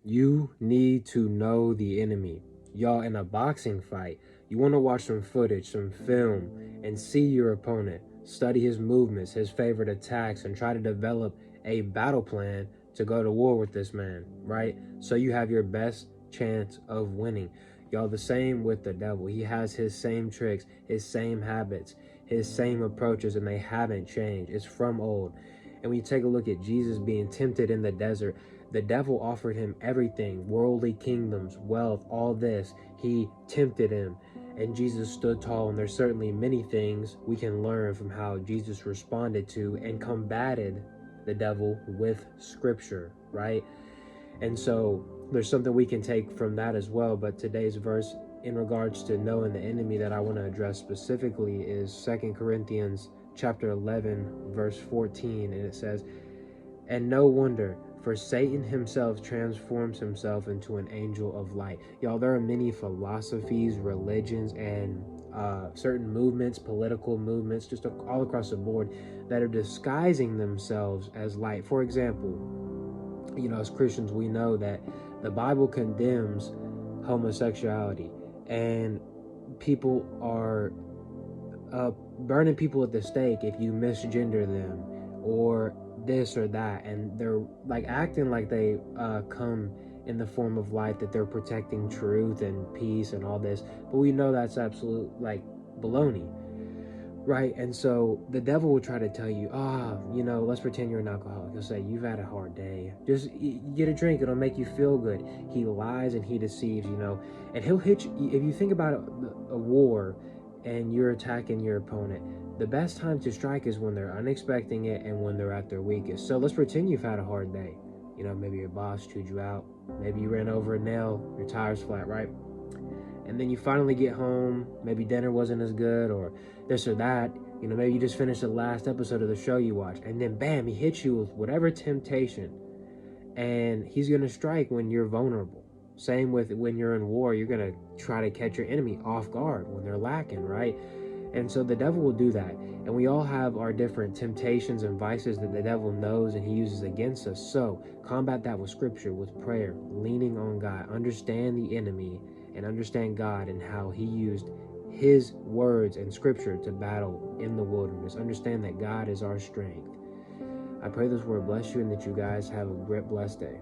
You need to know the enemy. Y'all, in a boxing fight, you want to watch some footage, some film, and see your opponent. Study his movements, his favorite attacks, and try to develop a battle plan to go to war with this man, right? So you have your best chance of winning. Y'all, the same with the devil. He has his same tricks, his same habits, his same approaches, and they haven't changed. It's from old. And when you take a look at Jesus being tempted in the desert, the devil offered him everything, worldly kingdoms, wealth, all this. He tempted him, and Jesus stood tall. And there's certainly many things we can learn from how Jesus responded to and combated the devil with scripture, right? And so there's something we can take from that as well. But today's verse in regards to knowing the enemy that I want to address specifically is 2 Corinthians chapter 11, verse 14. And it says, "And no wonder, for Satan himself transforms himself into an angel of light." Y'all, there are many philosophies, religions, and certain movements, political movements, just all across the board, that are disguising themselves as light. For example, as Christians, we know that the Bible condemns homosexuality, and people are burning people at the stake if you misgender them or this or that, and they're like acting like they come in the form of light, that they're protecting truth and peace and all this, but we know that's absolute like baloney, right? And so the devil will try to tell you, let's pretend you're an alcoholic. He'll say, you've had a hard day, just get a drink, it'll make you feel good. He lies and he deceives, and he'll hit you. If you think about a war and you're attacking your opponent, the best time to strike is when they're unexpecting it and when they're at their weakest. So let's pretend you've had a hard day. Maybe your boss chewed you out, maybe you ran over a nail, your tire's flat, right? And then you finally get home, maybe dinner wasn't as good or this or that, maybe you just finished the last episode of the show you watched, and then bam, he hits you with whatever temptation, and he's going to strike when you're vulnerable. Same with when you're in war, you're going to try to catch your enemy off guard when they're lacking, right? And so the devil will do that. And we all have our different temptations and vices that the devil knows and he uses against us. So combat that with scripture, with prayer, leaning on God. Understand the enemy and understand God and how he used his words and scripture to battle in the wilderness. Understand that God is our strength. I pray this word bless you and that you guys have a great blessed day.